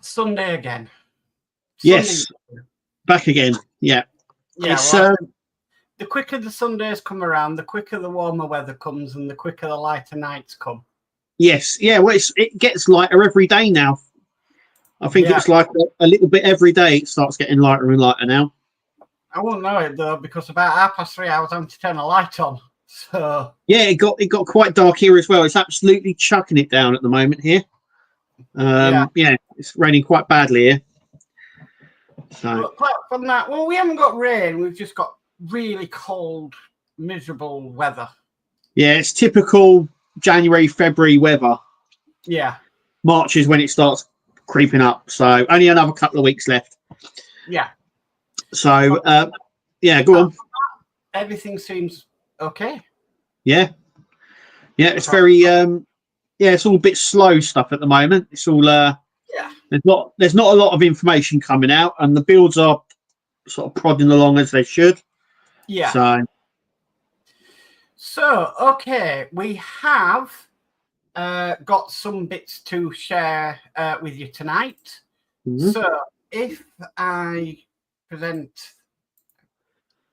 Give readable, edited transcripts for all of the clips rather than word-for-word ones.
Sunday again. Yes, back again. Yeah. Well, the quicker the Sundays come around, the quicker the warmer weather comes, and the quicker the lighter nights come. Yes, yeah. Well, it gets lighter every day now. I think it's like a little bit every day. It starts getting lighter and lighter now. I won't know it though, because about 3:30 I was having to turn a light on. So yeah, it got quite dark here as well. It's absolutely chucking it down at the moment here. Yeah, it's raining quite badly here. So but apart from that, well, we haven't got rain. We've just got really cold, miserable weather. Yeah, it's typical January, February weather. Yeah. March is when it starts creeping up. So only another couple of weeks left. Yeah. So go on. Everything seems okay. Yeah. Yeah, it's very it's all a bit slow stuff at the moment. It's all there's not a lot of information coming out, and the builds are sort of prodding along as they should. Yeah. So okay, we have got some bits to share with you tonight. Mm-hmm. So if I present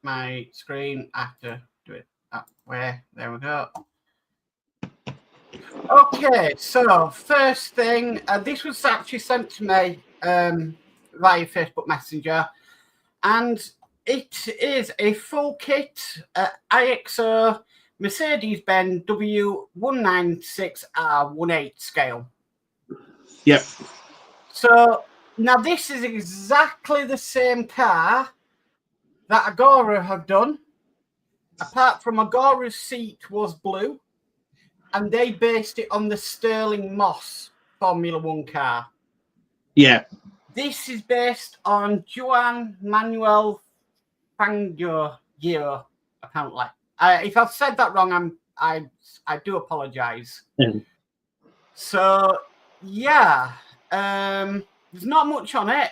my screen, I have to do it that way. There we go. Okay, so first thing, this was actually sent to me via Facebook Messenger, and it is a full kit IXO Mercedes-Benz W196R18 scale. Yep. So now this is exactly the same car that Agora have done, apart from Agora's seat was blue, and they based it on the Sterling Moss Formula One car. Yeah. This is based on Juan Manuel Fangio, apparently. If I've said that wrong, I do apologise. Mm. So yeah, there's not much on it.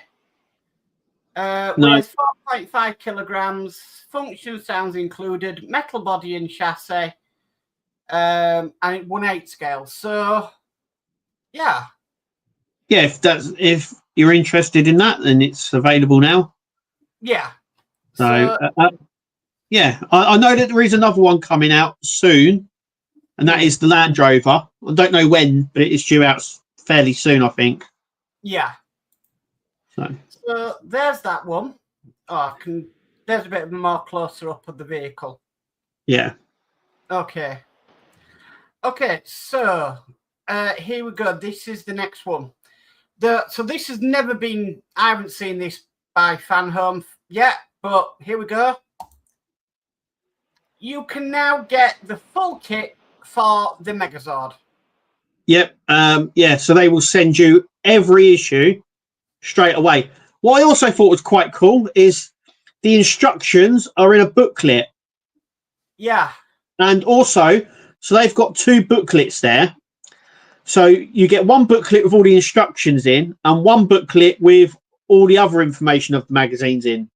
Weighs 4.5 kilograms. Function sounds included. Metal body and chassis. And it 1/8 scale. So yeah. Yeah, if you're interested in that, then it's available now. Yeah. So I know that there is another one coming out soon, and that is the Land Rover. I don't know when, but it is due out fairly soon, I think. Yeah. So there's that one. There's a bit of a more closer up of the vehicle. Yeah. Okay. So here we go. This is the next one. So this has never been. I haven't seen this by Fan Home yet, but here we go. You can now get the full kit for the Megazord. Yep. So they will send you every issue straight away. What I also thought was quite cool is the instructions are in a booklet. Yeah. And also, so they've got 2 booklets there. So you get one booklet with all the instructions in, and one booklet with all the other information of the magazines in.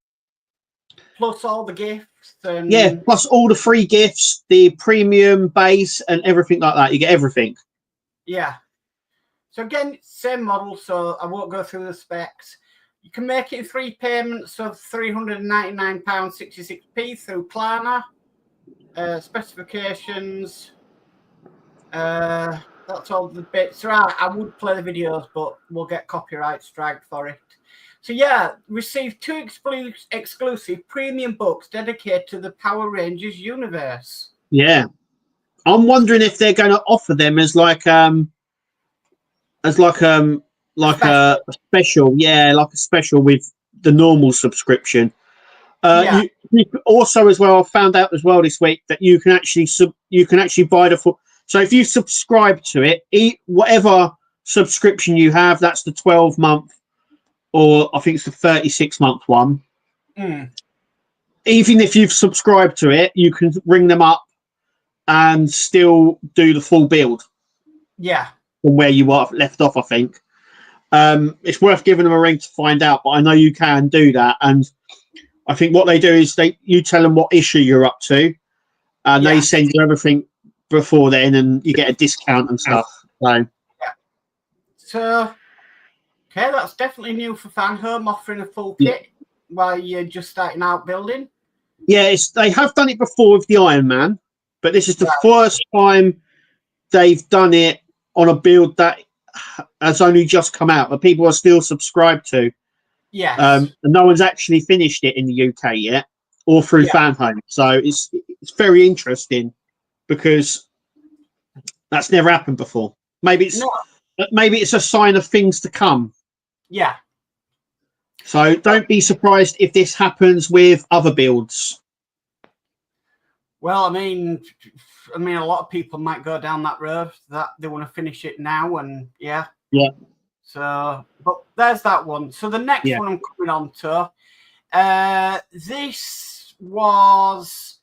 Plus all the gifts. Plus all the free gifts, the premium base, and everything like that. You get everything. Yeah. So again, same model, so I won't go through the specs. You can make it in 3 payments of £399.66 through Klarna. Specifications. That's all the bits. Right, I would play the videos, but we'll get copyright strike for it. So yeah, receive 2 exclusive premium books dedicated to the Power Rangers universe. Yeah. I'm wondering if they're going to offer them as a special, like a special with the normal subscription. You also, as well, I found out as well this week that you can actually buy the full. So if you subscribe to it, whatever subscription you have, that's the 12-month, or I think it's the 36-month one. Mm. Even if you've subscribed to it, you can ring them up and still do the full build. Yeah. From where you are left off, I think. It's worth giving them a ring to find out, but I know you can do that. And I think what they do is you tell them what issue you're up to, and they send you everything before then, and you get a discount and stuff. So Okay, that's definitely new for Fan Home, offering a full kit while you're just starting out building. Yeah, they have done it before with the Iron Man, but this is the first time they've done it on a build that has only just come out, but people are still subscribed to. Yes. And no one's actually finished it in the UK yet, or through Fan Home. So it's very interesting because that's never happened before. Maybe it's a sign of things to come. Yeah. So don't be surprised if this happens with other builds. Well, I mean, a lot of people might go down that road that they want to finish it now, and yeah. So, but there's that one. So the next one I'm coming on to, this was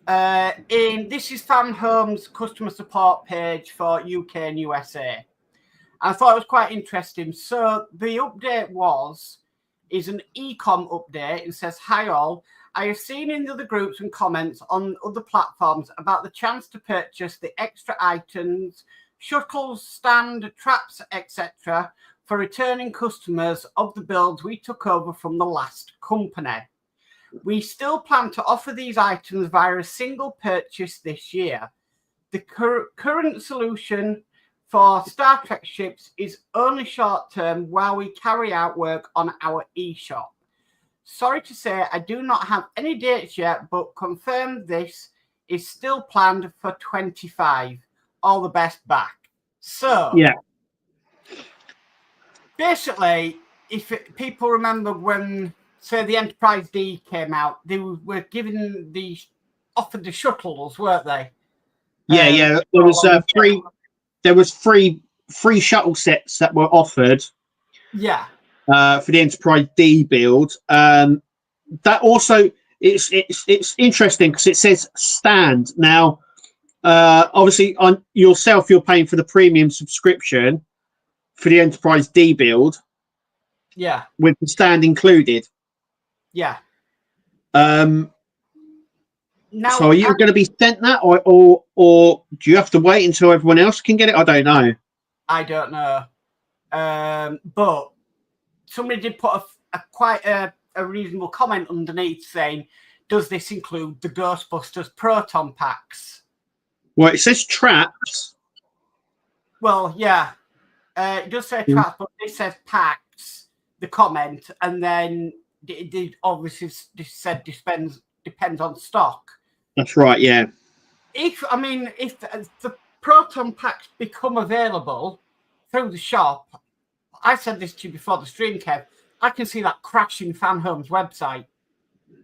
this is Fan Home's customer support page for UK and USA. I thought it was quite interesting. So the update is an e-com update. It says, "Hi all. I have seen in the other groups and comments on other platforms about the chance to purchase the extra items, shuttles, stand, traps, etc. for returning customers of the builds we took over from the last company. We still plan to offer these items via a single purchase this year. The current solution for Star Trek ships is only short term while we carry out work on our eShop. Sorry to say I do not have any dates yet, but confirm this is still planned for 25. All the best back." So, basically, if people remember when, say, the Enterprise D came out, they were offered the shuttles, weren't they? There was three shuttle sets that were offered. Yeah. For the Enterprise D build. That also it's interesting because it says stand. Now, obviously, on yourself, you're paying for the premium subscription for the Enterprise D build. Yeah. With the stand included. Yeah. Now, so are you going to be sent that, or do you have to wait until everyone else can get it? I don't know. I don't know. But somebody did put quite a reasonable comment underneath saying, "Does this include the Ghostbusters proton packs?" Well, it says traps. Well, yeah. It does say traps, but it says packs, the comment, and then it obviously said depends on stock. That's right, yeah. If the proton packs become available through the shop, I said this to you before the stream, Kev, I can see that crashing Fan Home's website.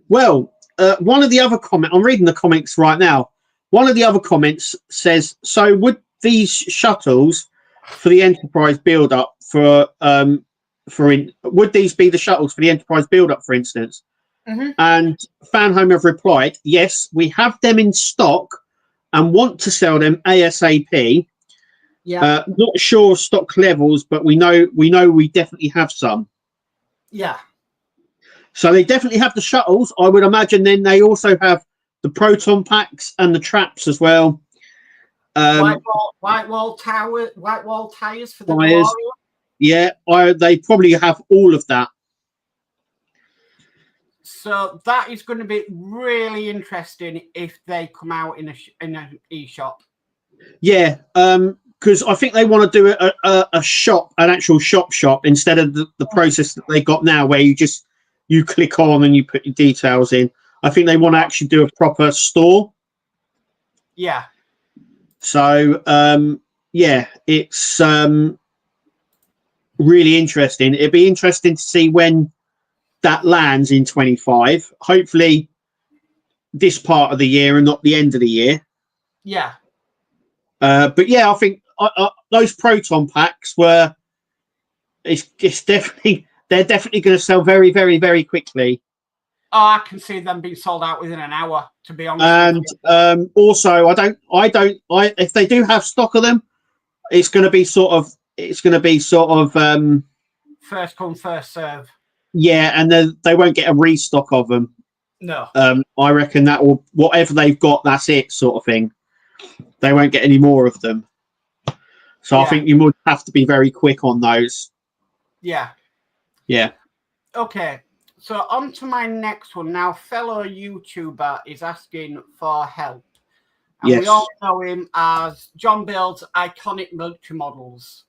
Well, one of the other comments, I'm reading the comments right now. One of the other comments says, "So would these shuttles for the Enterprise build-up would these be the shuttles for the Enterprise build-up, for instance?" Mm-hmm. And Fan Home have replied, "Yes, we have them in stock and want to sell them ASAP. Yeah. Not sure of stock levels, but we know we definitely have some." Yeah. So they definitely have the shuttles. I would imagine then they also have the proton packs and the traps as well. White wall tires for the tires. DeLorean. Yeah, they probably have all of that. So that is going to be really interesting if they come out in an e-shop. Yeah, because I think they want to do an actual shop instead of the process that they got now, where you click on and you put your details in. I think they want to actually do a proper store. Yeah. So it's really interesting. It'd be interesting to see when that lands in 25. Hopefully this part of the year and not the end of the year. Yeah. But yeah, I think those proton packs they're definitely going to sell very, very, very quickly. Oh, I can see them being sold out within an hour, to be honest. And also, if they do have stock of them, it's going to be sort of first come, first serve. Yeah, and then they won't get a restock of them. No. I reckon that will, whatever they've got, that's it, sort of thing. They won't get any more of them. So yeah. I think you would have to be very quick on those. Yeah. Yeah. Okay. So on to my next one. Now, fellow YouTuber is asking for help. And Yes. we all know him as John Builds Iconic Military Models.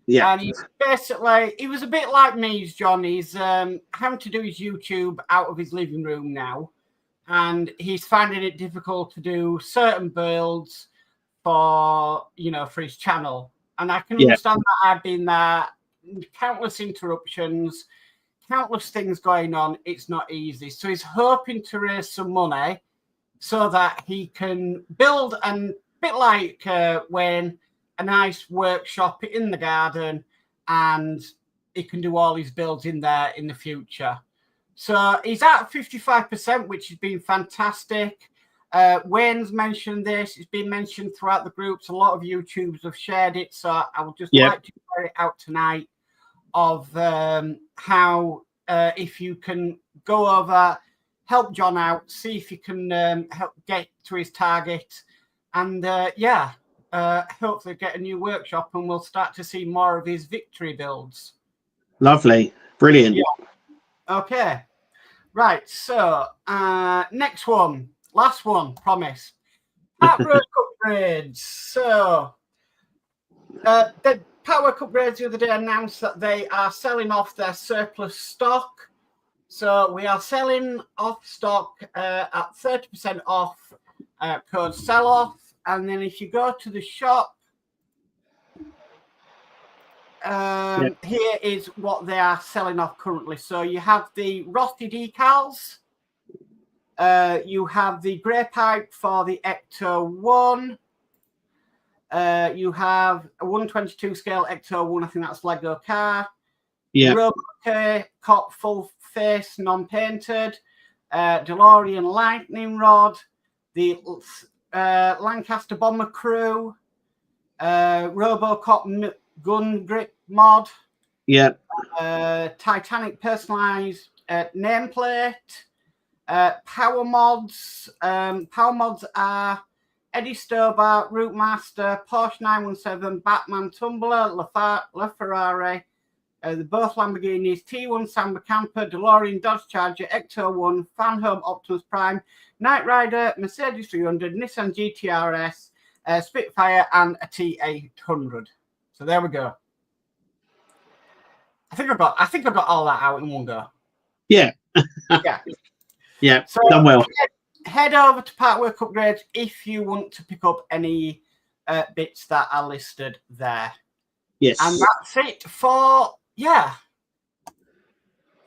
Yeah. And he's basically, he was a bit like me, John. He's having to do his YouTube out of his living room now. And he's finding it difficult to do certain builds for, for his channel. And I can understand that. I've been there, countless interruptions, countless things going on. It's not easy. So he's hoping to raise some money so that he can build, and a bit like Wayne, a nice workshop in the garden, and he can do all his builds in there in the future. So he's at 55%, which has been fantastic. Wayne's mentioned this. It's been mentioned throughout the groups. A lot of YouTubers have shared it. So I would just like to share it out tonight of how if you can go over, help John out, see if you can help get to his target. And hopefully get a new workshop, and we'll start to see more of his victory builds. Lovely. Brilliant. Yeah. Okay. Right. So next one. Last one. Promise. Partwork upgrades. So the Partwork upgrades the other day announced that they are selling off their surplus stock. So we are selling off stock at 30% off, code sell off. And then if you go to the shop, here is what they are selling off currently. So you have the Rossi decals. You have the grey pipe for the Ecto 1. You have a 122 scale Ecto 1. I think that's Lego car. Yeah. Roboke Cop full face, non-painted. DeLorean lightning rod. The Lancaster bomber crew. Robocop gun grip mod. Yeah. Titanic personalized nameplate. Power mods. Power mods are Eddie Stobart, Route Master, Porsche 917, Batman Tumbler, LaFerrari, both Lamborghinis, T1 Samba Camper, DeLorean, Dodge Charger, Ecto 1, Fan Home Optimus Prime, Knight Rider, Mercedes 300, Nissan GTRS, Spitfire, and a T800. So there we go. I think I got all that out in one go. Yeah. Yeah. Yeah. So done well. Head over to Partwork Upgrades if you want to pick up any bits that are listed there. Yes. And that's it for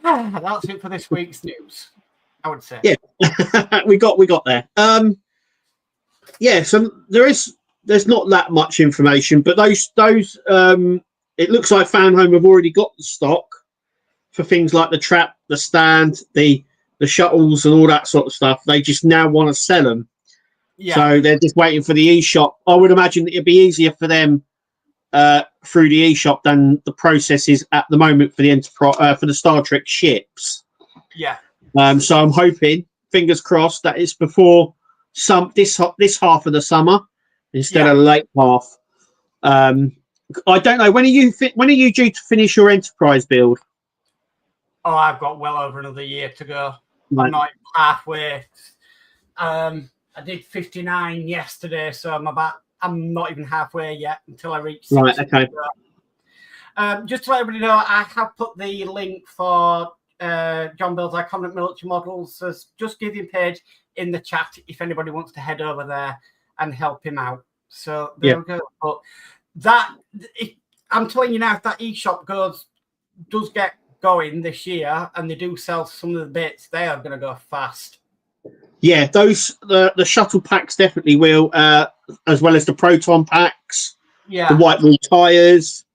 that's it for this week's news, I would say. Yeah. we got there. So there's not that much information, but those it looks like Fan Home have already got the stock for things like the trap, the stand, the shuttles and all that sort of stuff. They just now want to sell them. Yeah. So they're just waiting for the eShop. I would imagine it'd be easier for them through the eShop than the process is at the moment for the Enterprise for the Star Trek ships. Yeah. So I'm hoping, fingers crossed, that it's before this half of the summer instead of late half. I don't know. When are you due to finish your Enterprise build? Oh, I've got well over another year to go. Right. I'm not halfway. I did 59 yesterday, so I'm not even halfway yet until I reach 60. Right, okay. Just to let everybody know, I have put the link for John Bill's Iconic Military Models. So just give him page in the chat if anybody wants to head over there and help him out. So there we go. But I'm telling you now, if that eShop does get going this year and they do sell some of the bits, they are going to go fast. Yeah, the shuttle packs definitely will, as well as the proton packs. Yeah, the white wall tires.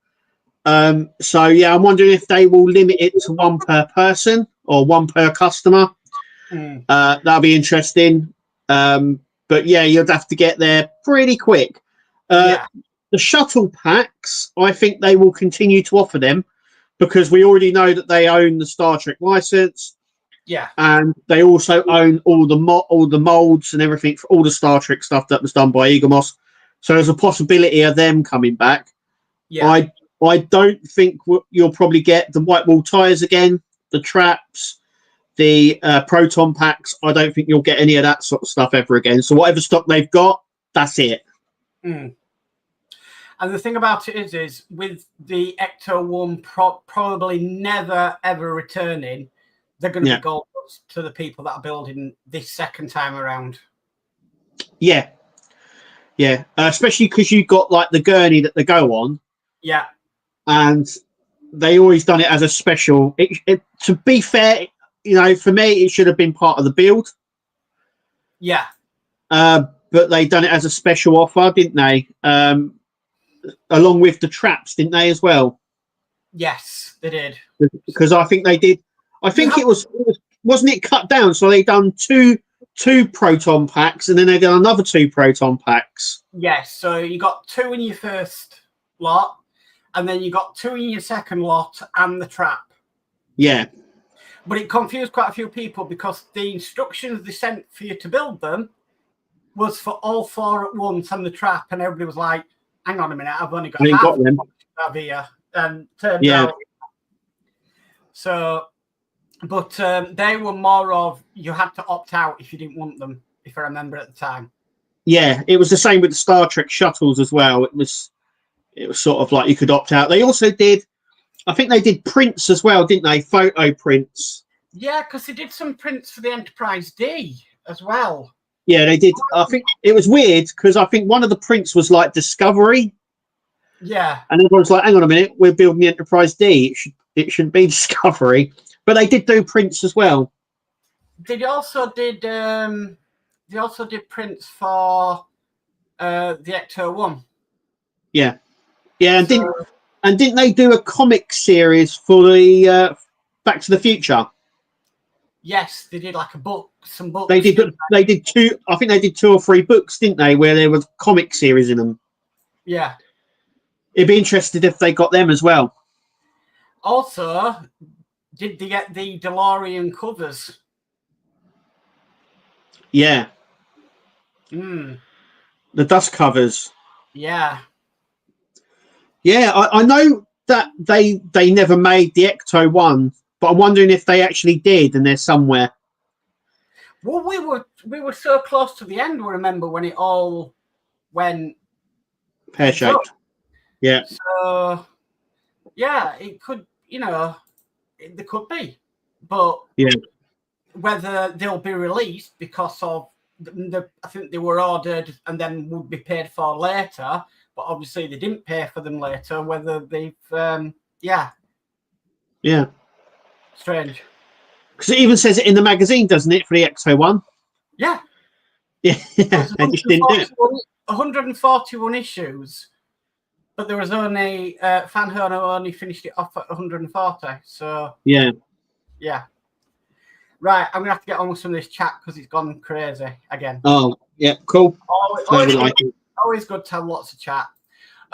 So yeah, I'm wondering if they will limit it to one per person or one per customer. That'll be interesting. But yeah, you'd have to get there pretty quick. The shuttle packs, I think they will continue to offer them because we already know that they own the Star Trek license. Yeah, and they also own all the molds and everything for all the Star Trek stuff that was done by Eaglemoss. So there's a possibility of them coming back. Yeah, I don't think you'll probably get the white wall tires again, the traps, the proton packs. I don't think you'll get any of that sort of stuff ever again. So whatever stock they've got, that's it. Mm. And the thing about it is with the Ecto 1 probably never, ever returning, they're going to be gold to the people that are building this second time around. Yeah. Yeah. Especially because you've got like the gurney that they go on. Yeah. And they always done it as a special. To be fair, you know, for me, it should have been part of the build. Yeah. But they done it as a special offer, didn't they? Along with the traps, didn't they, as well? Yes, they did. Because I think they did. I think wasn't it cut down? So they done two proton packs, and then they done another 2 proton packs. Yes. So you got 2 in your first lot, and then you got 2 in your second lot, and the trap. Yeah. But it confused quite a few people because the instructions they sent for you to build them was for all 4 at once and the trap, and everybody was like, hang on a minute, I've only got half them of here. And turned out. So, but they were more of you had to opt out if you didn't want them, if I remember at the time. Yeah, it was the same with the Star Trek shuttles as well. It was sort of like you could opt out. They also did, I think they did prints as well, didn't they? Photo prints. Yeah, because they did some prints for the Enterprise D as well. Yeah, they did. I think it was weird because I think one of the prints was like Discovery. Yeah. And everyone's like, hang on a minute, we're building the Enterprise D. It shouldn't be Discovery. But they did do prints as well. They also did prints for the Ecto 1. Yeah. Yeah, and didn't they do a comic series for the Back to the Future? Yes, they did like some books. They did 2, I think they did 2 or 3 books, didn't they, where there was comic series in them. Yeah. It'd be interested if they got them as well. Also, did they get the DeLorean covers? Yeah. The dust covers. Yeah. Yeah, I know that they never made the Ecto 1, but I'm wondering if they actually did and they're somewhere. Well, we were so close to the end, remember, when it all went pear-shaped. Yeah. So, yeah, it could, there could be. But whether they'll be released because of, I think they were ordered and then would be paid for later, but obviously they didn't pay for them later, whether they've, Yeah. Strange. Because it even says it in the magazine, doesn't it, for the Ecto 1? Yeah. Yeah, they just didn't do it. 141 issues, but there was only Fan Hono only finished it off at 140. So yeah. Right, I'm gonna have to get on with some of this chat because it's gone crazy again. Oh, yeah, cool. Always good to have lots of chat.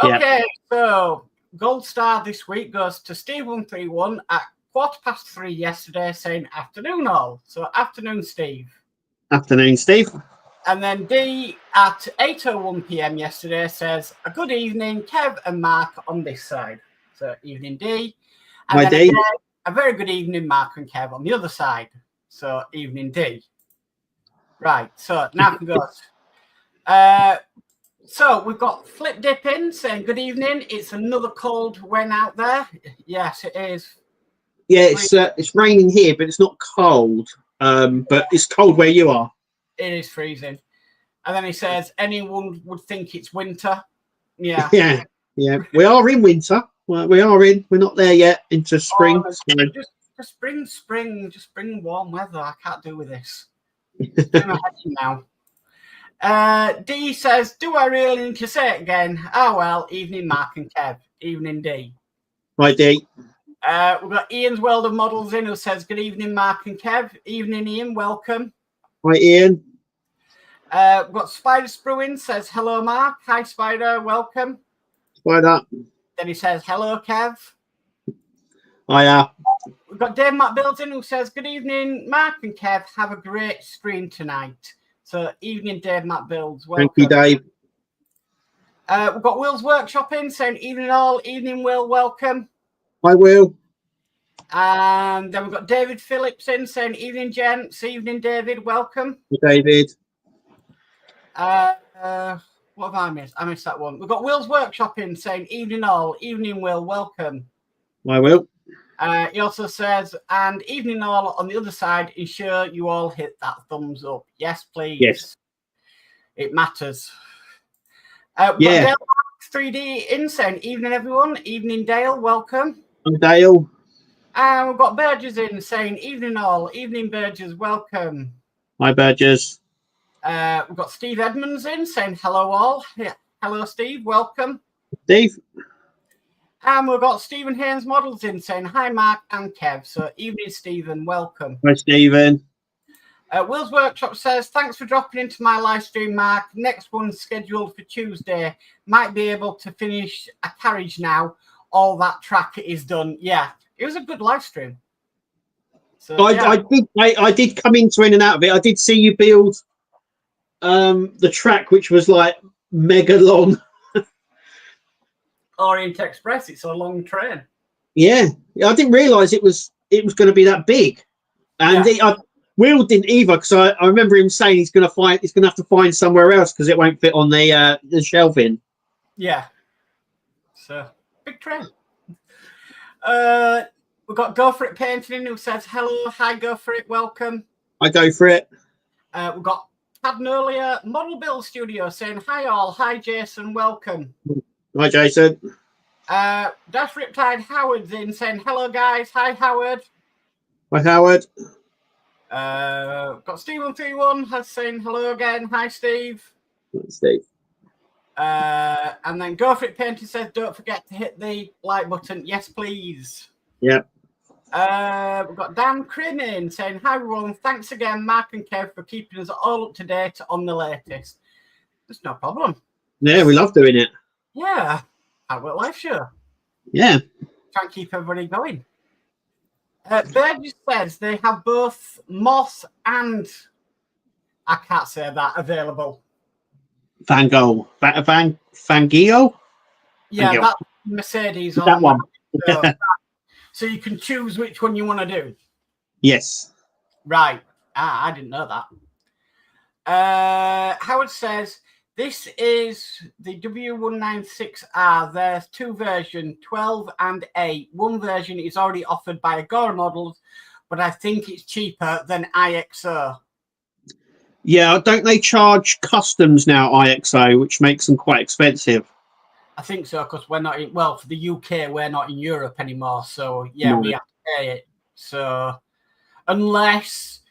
Okay, so gold star this week goes to Steve131 at 3:15 yesterday, saying afternoon all. So afternoon, Steve. Afternoon, Steve. And then D at 8:01 p.m. yesterday says, a good evening, Kev and Mark on this side. So evening D. And Hi, then D. again, a very good evening, Mark and Kev on the other side. So evening D. Right, so now we go. So we've got Flip Dip in saying, good evening. It's another cold when out there. Yes, it is. Yeah, it's raining here, but it's not cold. But it's cold where you are. It is freezing. And then he says, anyone would think it's winter. Yeah. Yeah. We are in winter. Well, we're not there yet into spring. Just bring warm weather. I can't do with this. Now. D says, do I really need to say it again? Oh, well, evening, Mark and Kev. Evening, D. Hi, D. We've got Ian's World of Models in who says, good evening, Mark and Kev. Evening, Ian. Welcome. Hi, Ian. We've got Spider Spruin says, hello, Mark. Hi, Spider. Welcome. Spider. Then he says, hello, Kev. Hiya. We've got Dave Matt Bilton who says, good evening, Mark and Kev. Have a great stream tonight. So, evening, Dave Matt Builds. Welcome. Thank you, Dave. We've got Will's Workshop in saying evening all, evening Will, welcome. Hi, Will. And then we've got David Phillips in saying evening gents, evening David, welcome. Hey, David. What have I missed? I missed that one. We've got Will's Workshop in saying evening all, evening Will, welcome. Hi, Will. He also says, and evening all on the other side, ensure you all hit that thumbs up. Yes, please. Yes. It matters. Yeah. Dale 3D in saying evening everyone, evening Dale, welcome. I'm Dale. And we've got Burgess in saying evening all, evening Burgess, welcome. Hi, Burgess. We've got Steve Edmonds in saying hello all. Yeah. Hello, Steve, welcome. Steve. And we've got Stephen Haynes Models in saying hi, Mark and Kev. So evening, Stephen, welcome. Hi, Stephen. Will's Workshop says, thanks for dropping into my live stream, Mark. Next one's scheduled for Tuesday. Might be able to finish a carriage now. All that track is done. Yeah, it was a good live stream. So, I did come into in and out of it. I did see you build the track, which was like mega long. Orient Express, it's a long train. Yeah, I didn't realise it was going to be that big, and Will didn't either, because I remember him saying he's going to have to find somewhere else because it won't fit on the shelving. Yeah, so big train. We've got Go For It Painting who says hello, hi, Go For It, welcome. I go for it. We've got Padden earlier, Model Build Studio saying hi all, hi Jason, welcome. Hi Jason. Dash Riptide Howard's in saying hello guys, hi Howard. Hi Howard. Got Steve131 has saying hello again, hi Steve. Hi, Steve. And then Go For It Painting says don't forget to hit the like button, yes please. Yeah. We've got Dan Crin in saying hi everyone, thanks again Mark and Kev for keeping us all up to date on the latest. There's no problem. Yeah, we love doing it. Yeah, Partwork Live Show. Yeah. Try and keep everybody going. Burgess says they have both Moss and I can't say that available. Van Gogh. Fangio? Yeah, Fangio. that's Mercedes. That one. So you can choose which one you want to do. Yes. Right. I didn't know that. Howard says, this is the W196R. There's two versions, 12 and 8. One version is already offered by Agora Models, but I think it's cheaper than IXO. Yeah, don't they charge customs now, IXO, which makes them quite expensive? I think so, because we're not in, well, for the UK, we're not in Europe anymore. So, yeah, we have to pay it. So, unless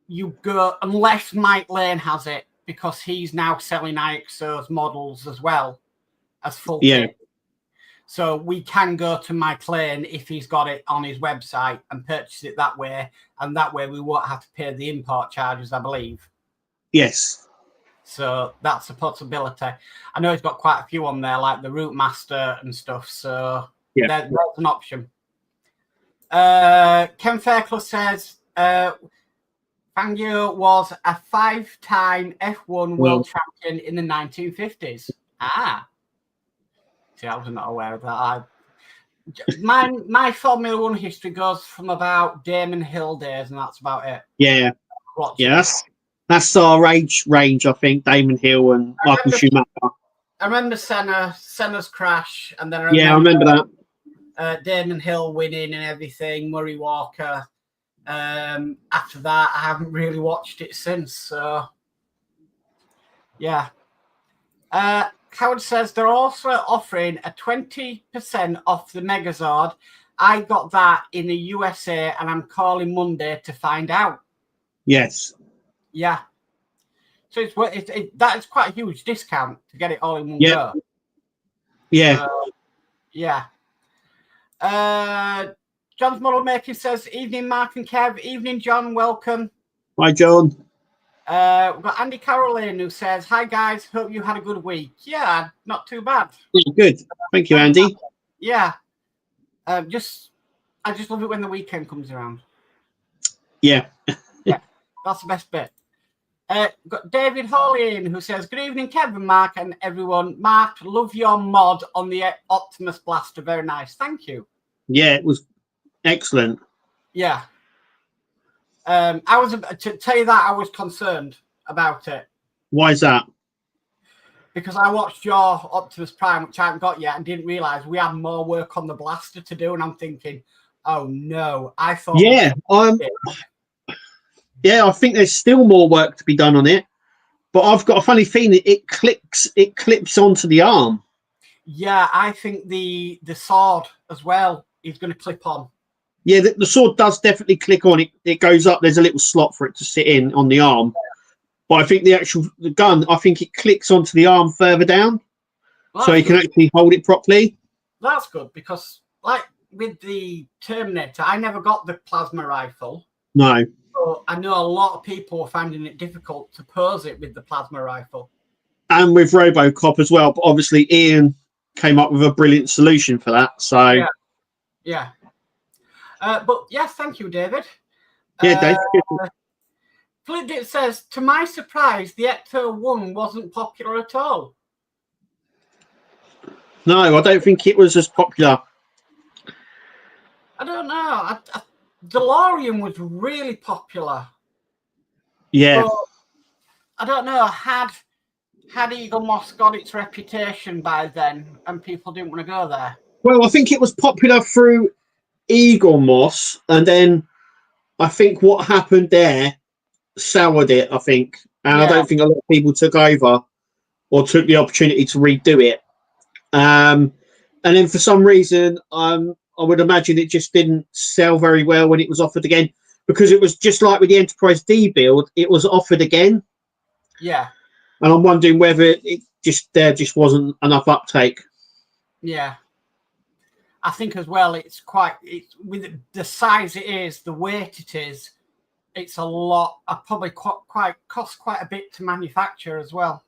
Mike Lane has it, because he's now selling IXO's models as well as full kit. So we can go to Mike Lane if he's got it on his website and purchase it that way. And that way we won't have to pay the import charges, I believe. Yes. So that's a possibility. I know he's got quite a few on there, like the Route Master and stuff. So there's an option. Ken Fairclough says, Fangio was a 5-time F1 world champion in the 1950s. See, I was not aware of that. My Formula One history goes from about Damon Hill days, and that's about it. Yeah. That's our age range, I think. Damon Hill and Michael Schumacher. I remember Senna's crash, and then I remember that. Damon Hill winning and everything, Murray Walker. After that, I haven't really watched it since. So, yeah. Howard says they're also offering a 20% off the Megazord. I got that in the USA, and I'm calling Monday to find out. Yes. Yeah. So that is quite a huge discount to get it all in one go. Yeah. Yeah. John's Model Making says, evening, Mark and Kev. Evening, John. Welcome. Hi, John. We've got Andy Caroline who says, hi, guys. Hope you had a good week. Yeah, not too bad. Good. Thank you, Andy. Yeah. I just love it when the weekend comes around. Yeah. Yeah, that's the best bit. Got David Hawley who says, "Good evening, Kevin, Mark, and everyone. Mark, love your mod on the Optimus Blaster. Very nice. Thank you." Yeah, it was excellent. Yeah. I was to tell you that I was concerned about it. Why is that? Because I watched your Optimus Prime, which I haven't got yet, and didn't realise we had more work on the blaster to do. And I'm thinking, oh no, I thought. Yeah, yeah, I think there's still more work to be done on it, but I've got a funny feeling it clips onto the arm. Yeah, I think the sword as well is going to clip on. Yeah, the sword does definitely click on. It goes up. There's a little slot for it to sit in on the arm. But I think the gun, I think it clicks onto the arm further down. Well, so you can actually hold it properly. That's good because, like with the Terminator, I never got the plasma rifle. No. So I know a lot of people are finding it difficult to pose it with the plasma rifle. And with RoboCop as well. But obviously Ian came up with a brilliant solution for that. So yeah. But yes, thank you, David. Yeah, Dave. Flipdit says, to my surprise, the Ecto 1 wasn't popular at all. No, I don't think it was as popular. I don't know. DeLorean was really popular. Yeah. But I don't know. Had Eagle Moss got its reputation by then and people didn't want to go there? Well, I think it was popular through Eagle Moss, and then I think what happened there soured it, I think. And I don't think a lot of people took over or took the opportunity to redo it. And then for some reason, I would imagine it just didn't sell very well when it was offered again, because it was just like with the Enterprise D build, it was offered again. Yeah. And I'm wondering whether there just wasn't enough uptake. Yeah. I think as well, it's with the size it is, the weight it is, it's a lot. Probably cost quite a bit to manufacture as well.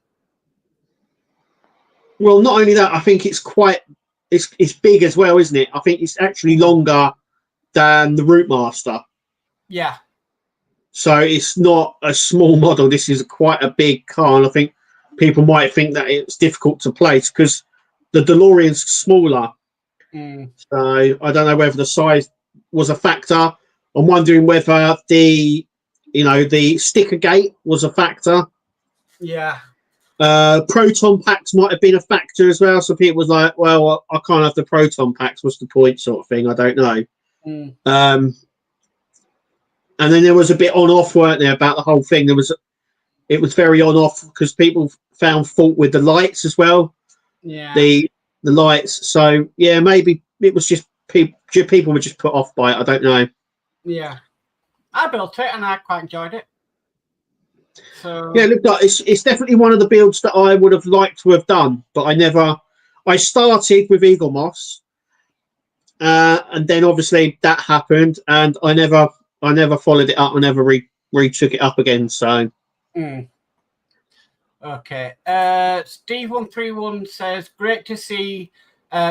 Well, not only that, I think it's big as well, isn't it? I think it's actually longer than the Routemaster. Yeah. So it's not a small model. This is quite a big car, and I think people might think that it's difficult to place because the DeLorean's smaller. So I don't know whether the size was a factor. I'm wondering whether the sticker gate was a factor. Yeah. Proton packs might have been a factor as well. So people was like, well, I can't have the proton packs. What's the point, sort of thing? I don't know. And then there was a bit on-off, weren't there, about the whole thing? It was very on-off because people found fault with the lights as well. Yeah. The lights. So yeah, maybe it was just people were just put off by it. I don't know. Yeah, I built it and I quite enjoyed it. So yeah, look, it's definitely one of the builds that I would have liked to have done, but I started with Eagle Moss, and then obviously that happened, and I never followed it up. I never retook it up again. So. Okay. Steve131 says, great to see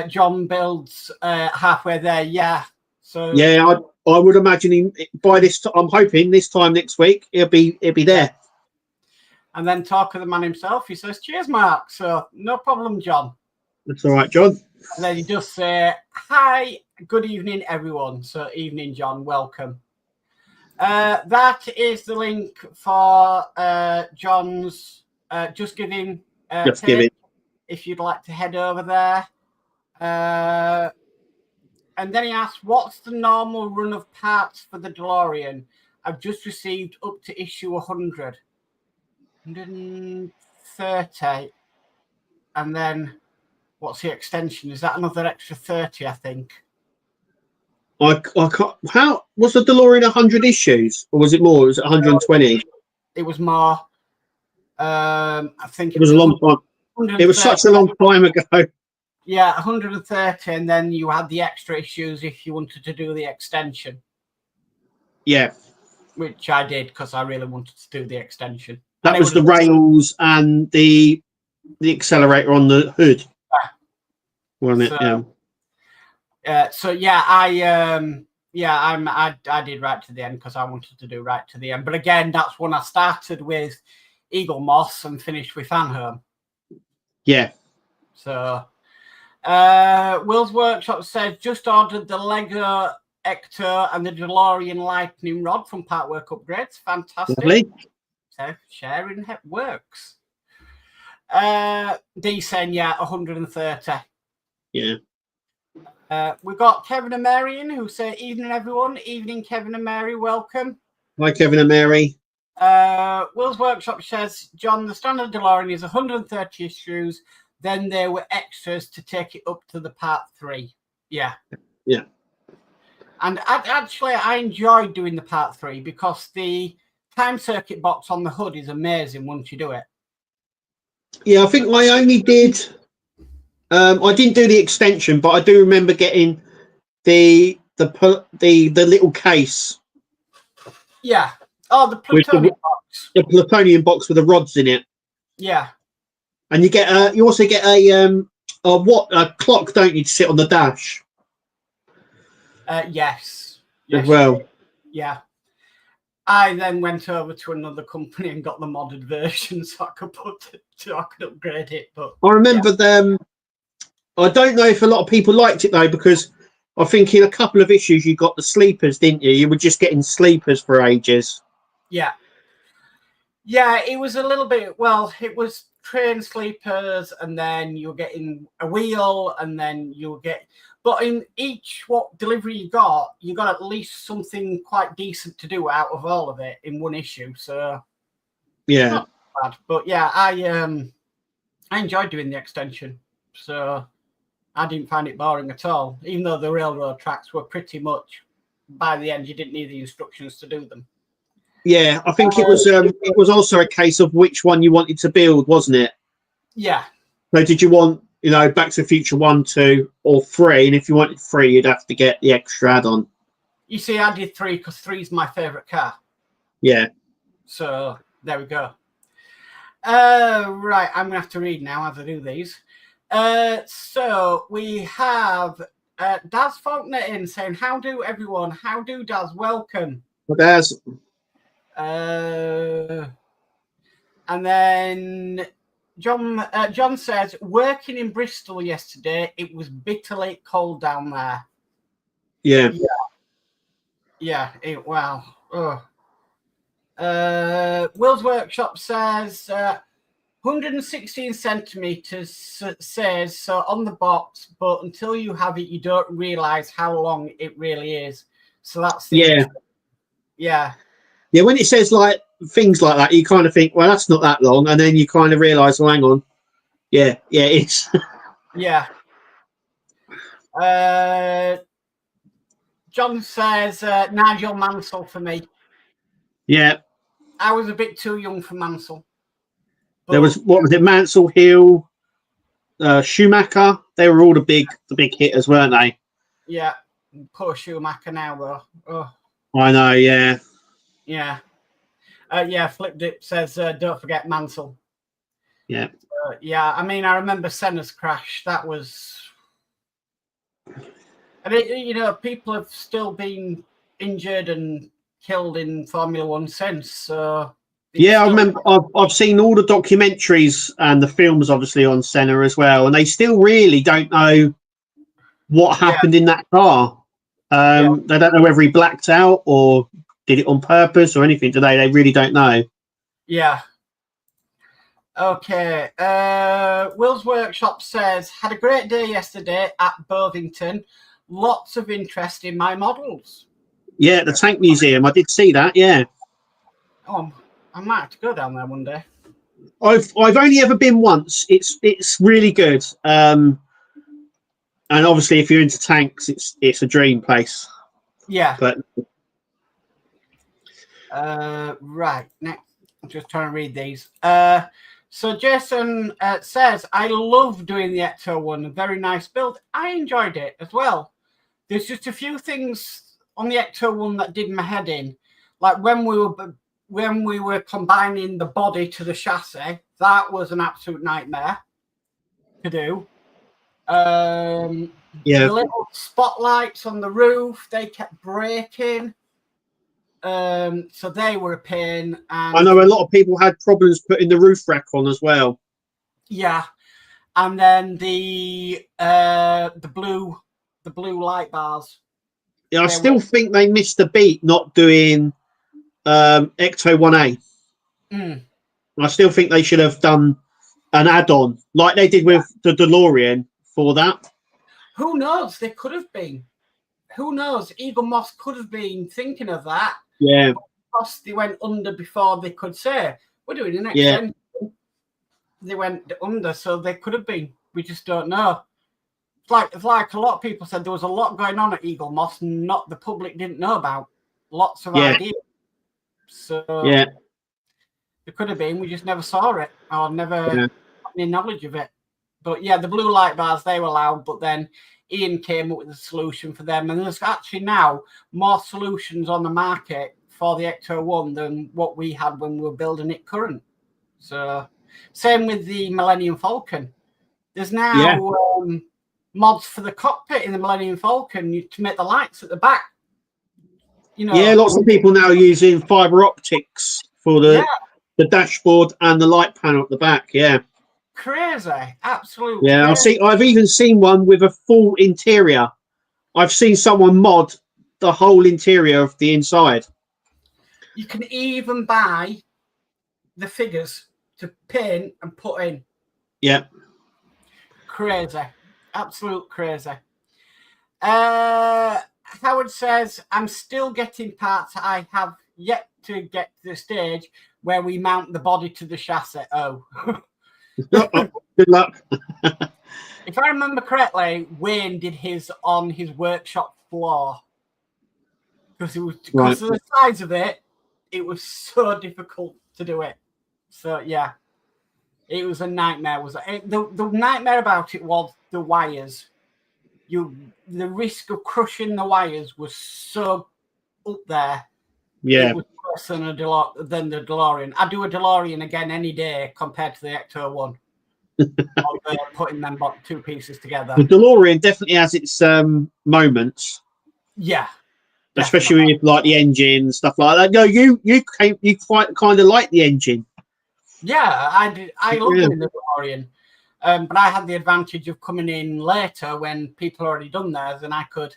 John builds halfway there. Yeah. So yeah, I would imagine by this. I'm hoping this time next week it'll be there. And then talk of the man himself. He says, cheers, Mark. So no problem, John. That's all right, John. And then he does say, hi, good evening, everyone. So evening, John. Welcome. That is the link for John's Just Giving page, if you'd like to head over there. And then he asks, what's the normal run of parts for the DeLorean? I've just received up to issue 100. 130. And then what's the extension? Is that another extra 30, I think? I can't. How was the DeLorean 100 issues, or was it more? Was it 120? It was more. I think it was a long time. It was such a long time ago. Yeah, 130, and then you had the extra issues if you wanted to do the extension. Yeah, which I did because I really wanted to do the extension. That was the rails and the accelerator on the hood, wasn't it? So yeah, I Yeah, I did right to the end because I wanted to do right to the end. But again, that's when I started with Eagle Moss and finished with Fanhome. Yeah. So, Will's Workshop says, just ordered the Lego Ecto and the DeLorean Lightning Rod from Partwork Upgrades. Fantastic. Lovely. So, sharing works. D saying, yeah, 130. Yeah. We've got Kevin and Marion who say, evening, everyone. Evening, Kevin and Mary. Welcome. Hi, Kevin and Mary. Will's Workshop says, John, the standard DeLorean is 130 issues. Then there were extras to take it up to the part 3. Yeah. Yeah. And I enjoyed doing the part 3 because the time circuit box on the hood is amazing once you do it. Yeah, I think I only did. I didn't do the extension, but I do remember getting the little case. Yeah. Oh, the plutonium box. The plutonium box with the rods in it. Yeah. And you also get a clock, don't you, to sit on the dash? Yes. As well. Yeah. I then went over to another company and got the modded version so I could upgrade it. But I remember them. I don't know if a lot of people liked it though, because I think in a couple of issues you got the sleepers, didn't you? You were just getting sleepers for ages. Yeah. Yeah, it was a little bit, well, it was train sleepers, and then you were getting a wheel, and then you were but in each delivery you got at least something quite decent to do out of all of it in one issue. So yeah, not bad. But yeah, I enjoyed doing the extension. So I didn't find it boring at all, even though the railroad tracks were pretty much, by the end, you didn't need the instructions to do them. Yeah, I think it was also a case of which one you wanted to build, wasn't it? Yeah. So did you want, Back to the Future 1, 2, or 3? And if you wanted 3, you'd have to get the extra add-on. You see, I did 3 because 3 is my favourite car. Yeah. So there we go. Right, I'm going to have to read now as I do these. So we have Daz Faulkner in saying, how do everyone? How do Daz? Welcome. Well, Daz. And then John says, working in Bristol yesterday, it was bitterly cold down there. Yeah. Wow. Will's Workshop says 116 centimeters says so on the box, but until you have it, you don't realize how long it really is. So that's yeah. When it says like things like that, you kind of think, well, that's not that long, and then you kind of realize, well, hang on, yeah, it's yeah. John says Nigel Mansell for me. Yeah, I was a bit too young for Mansell. There was, what was it, Mansell, Hill, Schumacher. They were all the big hitters, weren't they? Yeah, poor Schumacher now though. Oh. I know, yeah. Yeah. Flip Dip says, don't forget Mansell. Yeah. Yeah, I mean, I remember Senna's crash. That was... And, people have still been injured and killed in Formula One since. So yeah, I remember. I've seen all the documentaries and the films, obviously, on Senna as well, and they still really don't know what happened in that car. They don't know whether he blacked out or did it on purpose or anything. Today, they really don't know. Yeah. Okay. Will's Workshop says, had a great day yesterday at Bovington. Lots of interest in my models. Yeah, the Tank Museum. I did see that. Yeah. Oh, I might have to go down there one day. I've only ever been once. It's really good. And obviously, if you're into tanks, it's a dream place. Yeah. But right. Next, I'm just trying to read these. So Jason says, I love doing the Ecto one. A very nice build. I enjoyed it as well. There's just a few things on the Ecto one that did my head in. Like when we were combining the body to the chassis, that was an absolute nightmare to do. Yeah. The little spotlights on the roof, they kept breaking. So they were a pain. And I know a lot of people had problems putting the roof rack on as well. yeah. And then the blue light bars. Yeah, I still think they missed a beat not doing Ecto 1A. I still think they should have done an add-on like they did with the DeLorean for that. Who knows? They could have been. Who knows? Eagle Moss could have been thinking of that. Yeah. Because they went under before they could say, we're doing an extension. Yeah. They went under, so they could have been. We just don't know. It's like a lot of people said there was a lot going on at Eagle Moss, not the public didn't know about. Lots of ideas. So yeah, it could have been. We just never saw it or never had any knowledge of it. But yeah, the blue light bars, they were loud, but then Ian came up with a solution for them. And there's actually now more solutions on the market for the Ecto 1 than what we had when we were building it current. So same with the Millennium Falcon. There's now mods for the cockpit in the Millennium Falcon to make the lights at the back. You know, yeah, lots of people now using fiber optics for the dashboard and the light panel at the back. Yeah, crazy, absolutely. Yeah, crazy. I've even seen one with a full interior. I've seen someone mod the whole interior of the inside. You can even buy the figures to paint and put in. Yeah. Crazy. Absolute crazy. Howard says, I'm still getting parts. I have yet to get to the stage where we mount the body to the chassis. Oh. Good luck. If I remember correctly, Wayne did his on his workshop floor. Because of the size of it, it was so difficult to do it. So, yeah. It was a nightmare. The nightmare about it was the wires. The risk of crushing the wires was so up there. Yeah. It was worse than the DeLorean. I'd do a DeLorean again any day compared to the Ecto 1. Putting them two pieces together. The DeLorean definitely has its moments. Yeah. Especially definitely. With like the engine and stuff like that. No, you quite kind of like the engine. Yeah, I did. I love doing the DeLorean. But I had the advantage of coming in later when people already done theirs, and I could,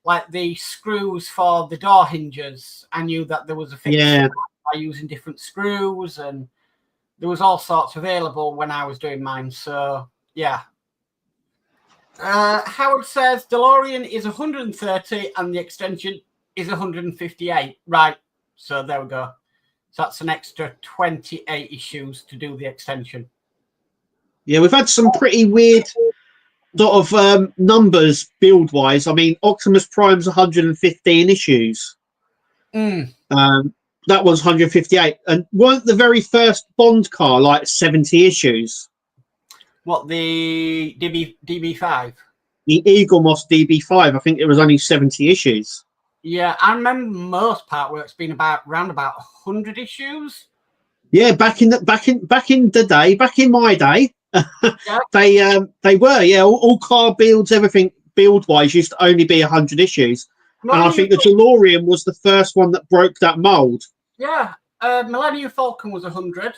like the screws for the door hinges. I knew that there was a fix by using different screws, and there was all sorts available when I was doing mine. So yeah. Howard says DeLorean is 130 and the extension is 158. Right. So there we go. So that's an extra 28 issues to do the extension. Yeah, we've had some pretty weird sort of numbers build-wise. I mean, Optimus Prime's 115 issues. That was 158. And weren't the very first Bond car like 70 issues? What, the DB5? The Eagle Moss DB5, I think it was only 70 issues. Yeah, I remember most Partwork's been around about 100 issues. Yeah, back in my day, they were, all car builds, everything build-wise used to only be 100 issues. And I think the DeLorean was the first one that broke that mold. Yeah, Millennium Falcon was 100.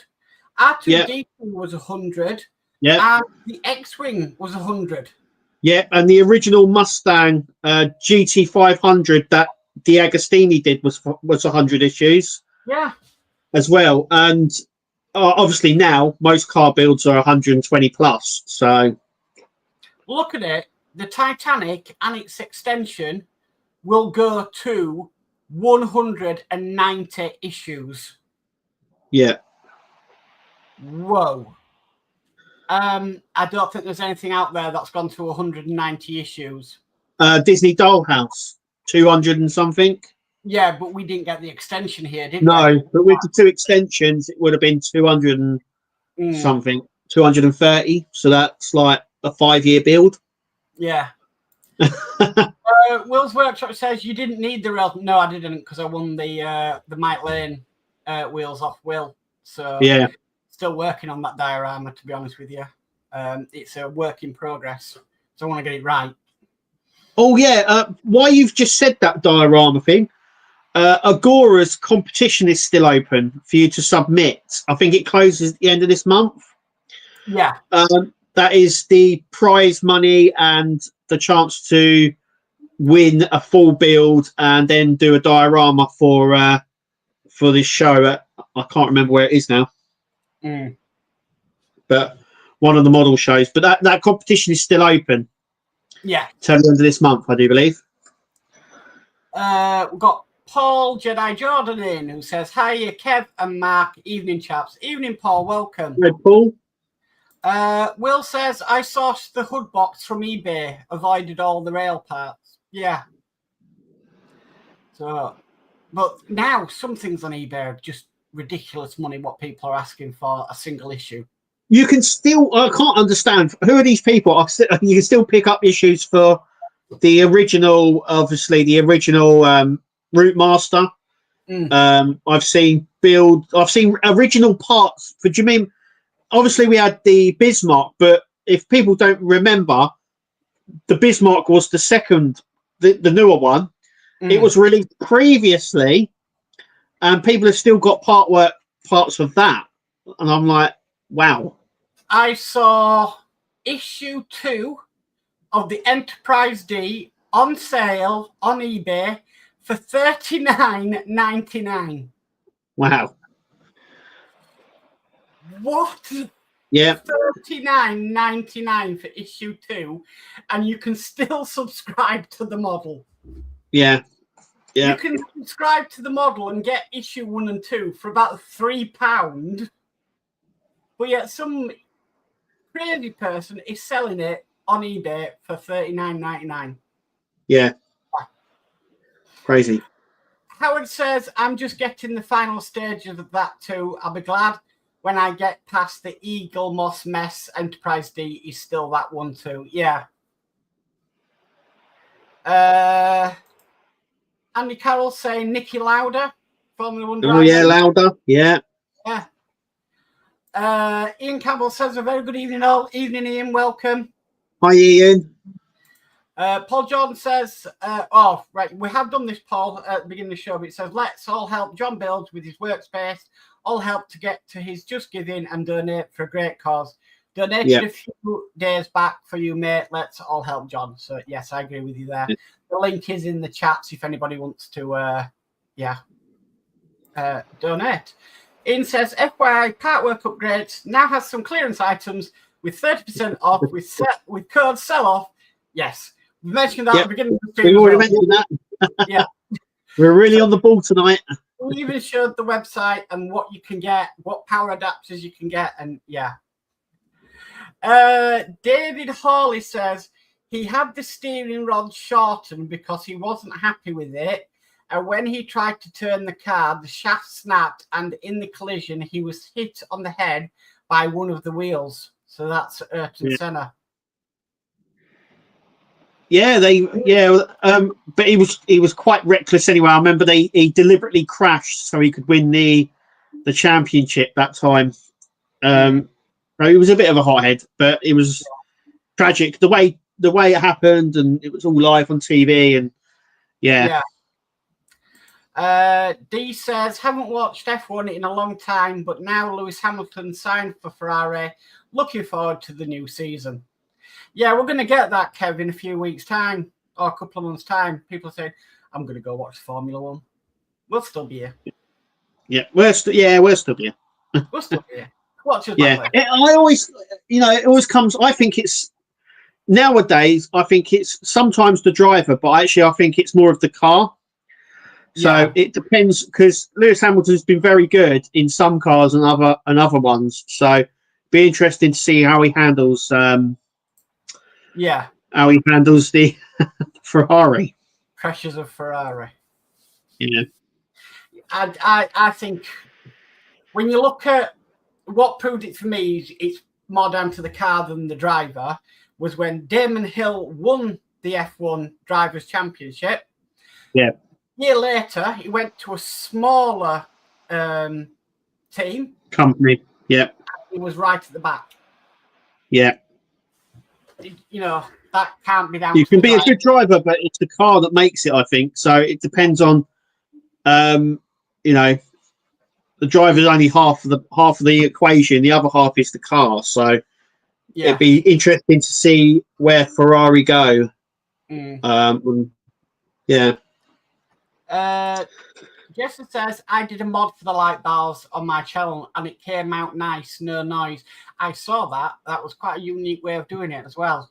R2-D2 was 100. Yeah. And the X-Wing was 100. Yeah, and the original Mustang GT500 that D'Agostini did was 100 issues. Yeah. As well. And obviously now most car builds are 120 plus. So look at it. The Titanic and its extension will go to 190 issues. Yeah. Whoa. I don't think there's anything out there that's gone to 190 issues. Disney Dollhouse, 200 and something. Yeah, but we didn't get the extension here, did we? No, but with the two extensions, it would have been 200 and something, 230. So that's like a 5-year build. Yeah. Will's Workshop says you didn't need the rail. No, I didn't, because I won the Mike Lane wheels off Will. So yeah, still working on that diorama, to be honest with you. It's a work in progress, so I want to get it right. Oh yeah. Why you've just said that diorama thing? Agora's competition is still open for you to submit. I think it closes at the end of this month. Yeah. That is the prize money and the chance to win a full build and then do a diorama for this show. I can't remember where it is now, but one of the model shows. But that competition is still open. Yeah. Till the end of this month, I do believe. We've got Paul Jedi Jordan in, who says, "Hiya, Kev and Mark. Evening, chaps. Evening, Paul. Welcome." Hey, Paul. Will says, "I sourced the hood box from eBay. Avoided all the rail parts." Yeah. So, but now some things on eBay are just ridiculous money. What people are asking for a single issue. You can still. I can't understand who are these people. You can still pick up issues for the original, obviously the original Route Master. I've seen original parts. But do you mean? Obviously, we had the Bismarck, but if people don't remember, the Bismarck was the second, the newer one. It was released previously, and people have still got parts of that. And I'm like, wow. I saw issue 2 of the Enterprise D on sale on eBay for $39.99. Wow. What? Yeah. $39.99 for issue 2, and you can still subscribe to the model. Yeah. Yeah. You can subscribe to the model and get issue 1 and 2 for about £3. But yet some crazy person is selling it on eBay for $39.99. Yeah. Crazy. Howard says, "I'm just getting the final stages of that too. I'll be glad when I get past the Eagle Moss mess. Enterprise D is still that one too." Yeah. Andy Carroll saying Nicky Lauda, Formula 1 driver. Oh yeah, Lauda. Yeah. Yeah. Ian Campbell says, "A very good evening all. Evening, Ian. Welcome." Hi, Ian. Paul Jordan says, "Oh, right, we have done this, Paul, at the beginning of the show, but it says, let's all help John build with his workspace, all help to get to his Just Giving and donate for a great cause. Donated a few days back for you, mate. Let's all help John." So, yes, I agree with you there. Yeah. The link is in the chats if anybody wants to, donate. Ian says, "FYI, Partwork upgrades now has some clearance items with 30% off with code sell-off." Yes. We mentioned that at the beginning of the stream. We already mentioned that. Yeah. We're really on the ball tonight. We even showed the website and what you can get, what power adapters you can get, and yeah. David Hawley says he had the steering rod shortened because he wasn't happy with it. And when he tried to turn the car, the shaft snapped, and in the collision, he was hit on the head by one of the wheels. So that's Ayrton Senna. Yeah, but he was quite reckless anyway. I remember he deliberately crashed so he could win the championship that time. He was a bit of a hothead, but it was tragic the way it happened, and it was all live on TV. And yeah. D says, "Haven't watched F1 in a long time, but now Lewis Hamilton signed for Ferrari. Looking forward to the new season." Yeah, we're going to get that, Kev, in a few weeks' time or a couple of months' time. People say, "I'm going to go watch Formula 1." We'll still be here. Yeah, we're still here. We'll still be here. Watch us. Yeah, it always comes. I think it's nowadays. I think it's sometimes the driver, but actually, I think it's more of the car. So it depends, because Lewis Hamilton's been very good in some cars and other ones. So be interesting to see how he handles. How he handles the Ferrari. Pressures of Ferrari. Yeah. I think when you look at what proved it for me, it's more down to the car than the driver, was when Damon Hill won the F1 Drivers' Championship. Yeah. A year later, he went to a smaller team. Company. Yeah. He was right at the back. Yeah. You know, that can't be down. You to can the be a driver. good driver, but it's the car that makes it, I think. So it depends on, you know, the driver's only half of the equation. The other half is the car. So Yeah. it'd be interesting to see where Ferrari go. Yeah. Jessica says, I did a mod for the light bars on my channel and it came out nice, no noise. I saw that. That was quite a unique way of doing it as well.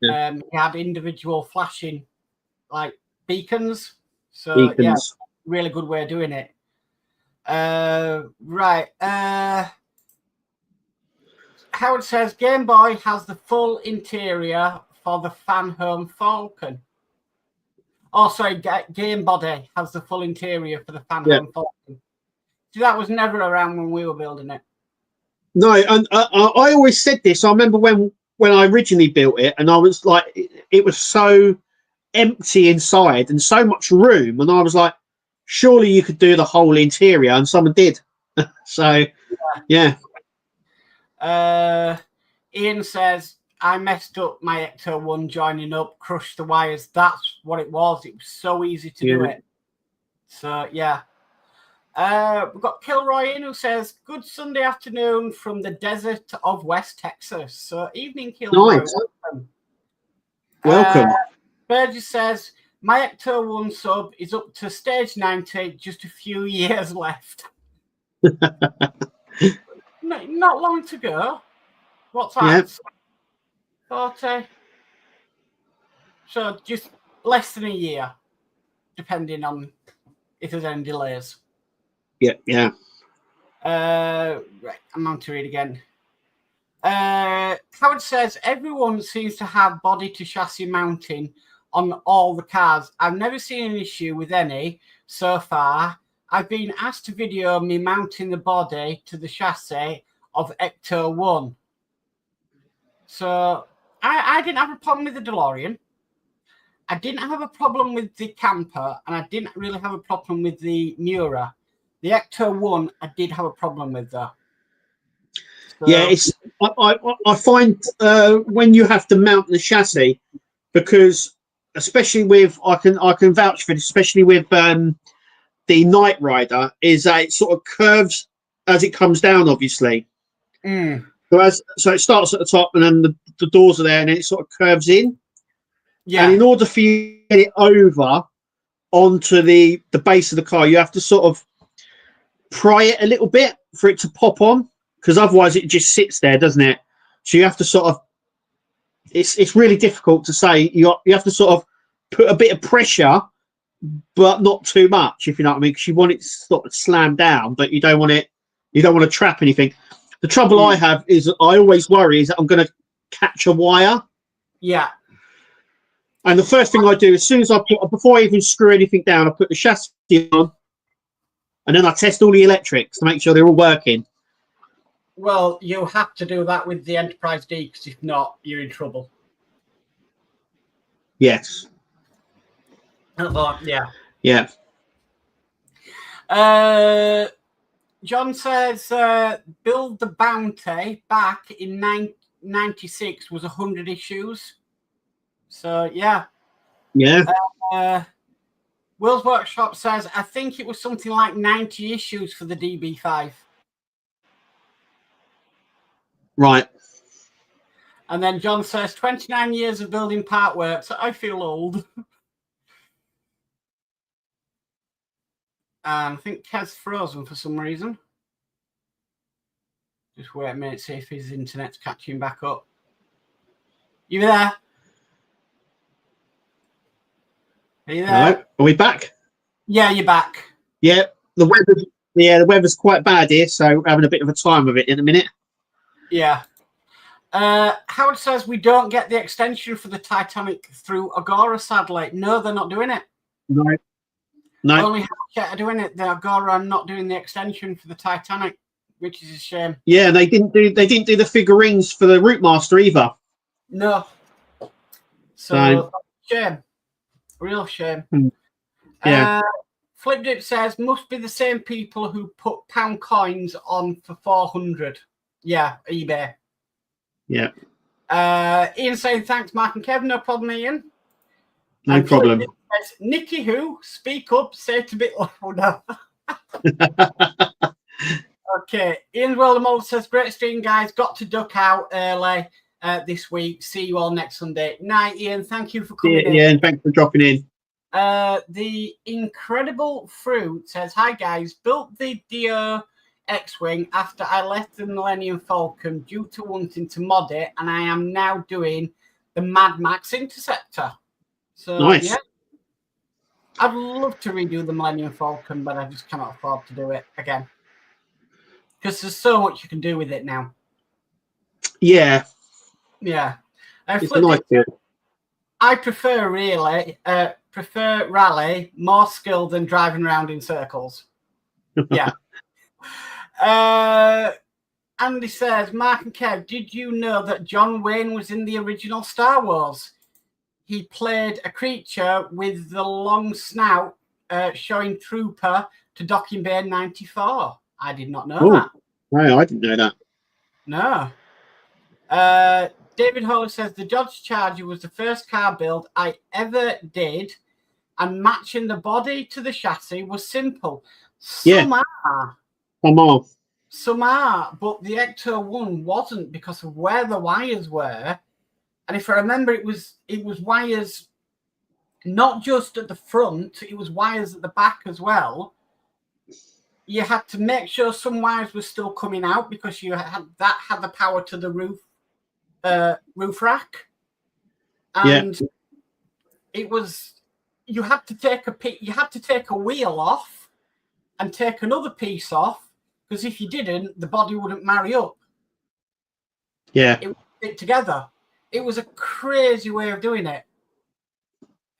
Yeah. You had individual flashing like beacons. So Beacons. yeah, really good way of doing it. Right. Howard says, Game Boy has the full interior for the fan home Falcon. Oh, sorry, Game Body has the full interior for the fan home Falcon. So that was never around when we were building it. No, and I always said this. I remember when I originally built it, and I was like, it was so empty inside and so much room, and I was like, surely you could do the whole interior, and someone did. So, yeah. Ian says, I messed up my Ecto 1 joining up, crushed the wires. That's what it was. It was so easy to do it. So, yeah. We've got Kilroy in who says, good Sunday afternoon from the desert of West Texas. So, evening, Kilroy. Nice. Welcome. Welcome. Burgess says, my Ecto 1 sub is up to stage 90, just a few years left. Not long to go. What's that? 40. So just less than a year, depending on if there's any delays. Yeah. Right, I'm on to read again. Howard says, everyone seems to have body to chassis mounting on all the cars. I've never seen an issue with any so far. I've been asked to video me mounting the body to the chassis of Ecto 1. So I didn't have a problem with the DeLorean. I didn't have a problem with the camper, and I didn't really have a problem with the Miura. The Ecto 1, I did have a problem with that. So, yeah, I find when you have to mount the chassis, because especially with I can vouch for it, especially with the Knight Rider, is that it sort of curves as it comes down, obviously. So it starts at the top, and then the doors are there, and then it sort of curves in. Yeah. And in order for you to get it over onto the base of the car, you have to sort of pry it a little bit for it to pop on, because otherwise it just sits there, doesn't it? So you have to sort of, it's really difficult to say. You have to sort of put a bit of pressure, but not too much, if you know what I mean, because you want it to sort of slam down, but you don't want to trap anything. The trouble I have is I always worry is that I'm going to catch a wire. Yeah. And the first thing I do, as soon as before I even screw anything down, I put the chassis on, and then I test all the electrics to make sure they're all working. Well, you have to do that with the Enterprise D, because if not, you're in trouble. Yes. Yeah. Yeah. John says, Build the Bounty back in 96 was 100 issues. So, yeah. Yeah. Will's Workshop says, I think it was something like 90 issues for the DB5. Right. And then John says, 29 years of building Partwork, so I feel old. I think Kev's frozen for some reason. Just wait a minute, see if his internet's catching back up. You there? Are you there? Hello? Are we back? Yeah, you're back. Yeah. The weather's quite bad here, so we're having a bit of a time of it in a minute. Yeah. Howard says we don't get the extension for the Titanic through Agora, sadly. No, they're not doing it. No. Only Hellcat are doing it. The Agora are not doing the extension for the Titanic, which is a shame. Yeah, they didn't do the figurines for the Route Master either. No. So shame. Real shame. Yeah. Flipdip says must be the same people who put pound coins on for 400. Yeah, eBay. Yeah. Ian saying thanks, Mark and Kev. No problem, Ian. No problem. Says, Nikki, who speak up, say it a bit louder. Okay, Ian Weldermold says, great stream, guys. Got to duck out early this week. See you all next Sunday. Night, Ian. Thank you for coming in. Yeah, and thanks for dropping in. The Incredible Fruit says, hi, guys. Built the Dio X-Wing after I left the Millennium Falcon due to wanting to mod it, and I am now doing the Mad Max Interceptor. So, nice. Yeah. I'd love to redo the Millennium Falcon, but I just cannot afford to do it again. Because there's so much you can do with it now. Yeah. Yeah. It's a nice build. I prefer rally, more skill than driving around in circles. Yeah. Andy says, Mark and Kev, did you know that John Wayne was in the original Star Wars? He played a creature with the long snout showing Trooper to Docking Bay 94. I did not know that. No, I didn't know that. No. David Hall says, the Dodge Charger was the first car build I ever did, and matching the body to the chassis was simple. Some are. Some are, but the Ecto 1 wasn't because of where the wires were. And if I remember, it was wires not just at the front, it was wires at the back as well. You had to make sure some wires were still coming out because you had the power to the roof rack. And it was, you had to take a wheel off and take another piece off, because if you didn't, the body wouldn't marry up. Yeah. It would fit together. It was a crazy way of doing it.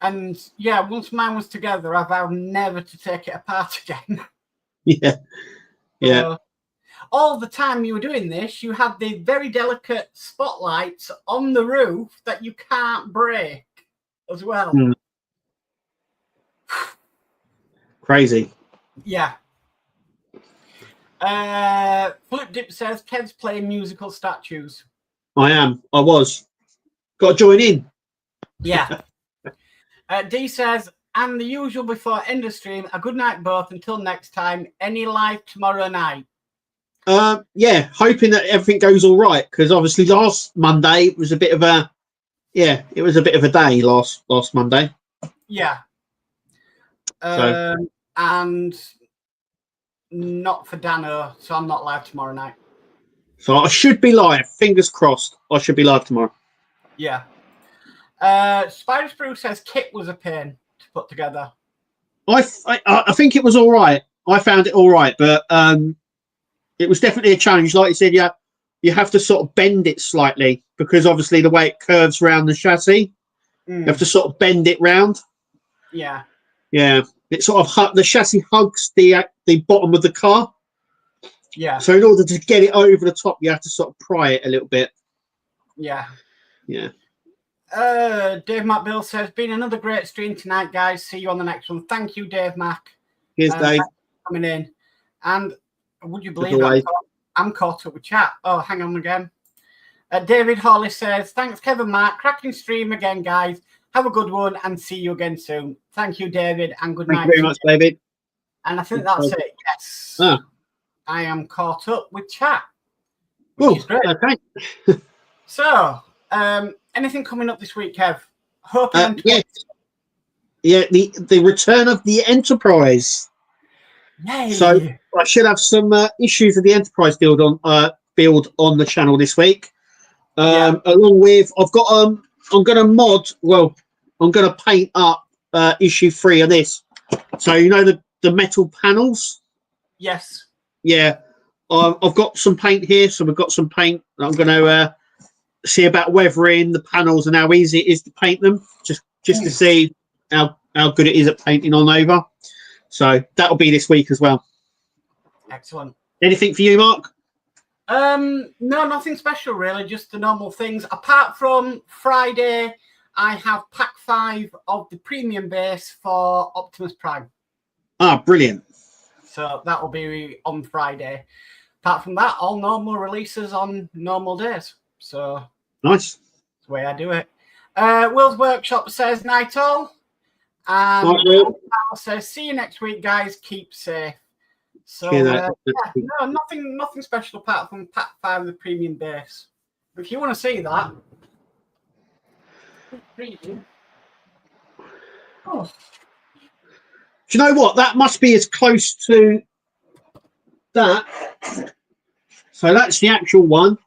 And yeah, once mine was together, I vowed never to take it apart again. Yeah. Yeah. All the time you were doing this, you had the very delicate spotlights on the roof that you can't break as well. Crazy. Yeah. Flip Dip says, Kev's playing musical statues. I was. Got to join in. Yeah. D says, and the usual before end of stream, a good night both until next time. Any live tomorrow night? Yeah, hoping that everything goes all right, because obviously last Monday was a bit of a day last Monday. Yeah. So. And not for Dano, so I'm not live tomorrow night. So I should be live. Fingers crossed. I should be live tomorrow. Yeah. Spider Sprue says kit was a pain to put together. I think it was all right. I found it all right, but it was definitely a challenge. Like you said, you have to sort of bend it slightly because obviously the way it curves around the chassis, you have to sort of bend it round. Yeah. Yeah. It sort of the chassis hugs the bottom of the car. Yeah. So in order to get it over the top, you have to sort of pry it a little bit. Yeah. Yeah. Dave Mac Bill says, been another great stream tonight, guys. See you on the next one. Thank you, Dave Mac. Here's Dave. Coming in. And would you believe I'm caught up with chat? Oh, hang on again. David Hawley says, thanks, Kevin Mark. Cracking stream again, guys. Have a good one and see you again soon. Thank you, David, and good night. Thank you very much, David. And I think that's it. Yes. I am caught up with chat. Which is great. Okay. So, anything coming up this week, Kev? Yes. Yeah, the return of the Enterprise. Yay. So I should have some issues with the Enterprise build on the channel this week. Along with I'm going to paint up issue 3 of this. So you know the metal panels. Yes. Yeah. I've got some paint here, so we've got some paint. I'm going to see about weathering the panels and how easy it is to paint them, just to see how good it is at painting on over. So that'll be this week as well. Excellent. Anything for you, Mark? No, nothing special really, just the normal things. Apart from Friday, I have pack 5 of the premium base for Optimus Prime. Ah, brilliant. So that will be on Friday. Apart from that, all normal releases on normal days. So Nice. That's the way I do it. Will's Workshop says night all. And Right, Will. Al says, see you next week, guys. Keep safe. So Yeah, no, nothing special apart from Pack 5 the premium base. If you want to see that, oh. Do you know what? That must be as close to that. So that's the actual one.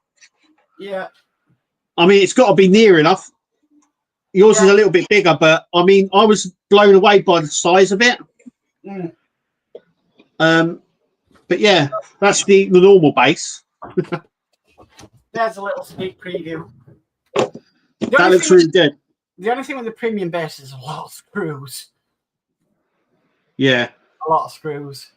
Yeah. I mean, it's got to be near enough. Yours is a little bit bigger, but I mean, I was blown away by the size of it. Mm. But yeah, that's the normal base. There's a little sneak preview. That looks really good. The only thing with the premium base is a lot of screws. Yeah. A lot of screws.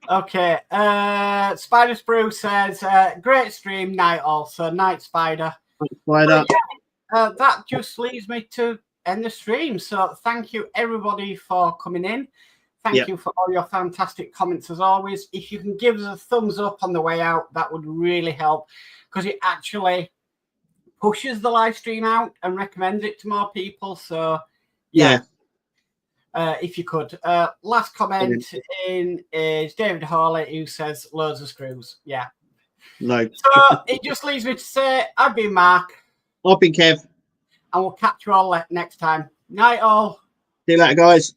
Okay. Spider Sprue says, great stream, night also. Night Spider. Spider. That just leaves me to end the stream. So thank you, everybody, for coming in. Thank you for all your fantastic comments, as always. If you can give us a thumbs up on the way out, that would really help, because it actually pushes the live stream out and recommends it to more people. So, yeah. If you could. Last comment in is David Hawley, who says loads of screws. Yeah. No. So it just leaves me to say, I've been Mark. I've been Kev. And we'll catch you all next time. Night all. See you later, guys.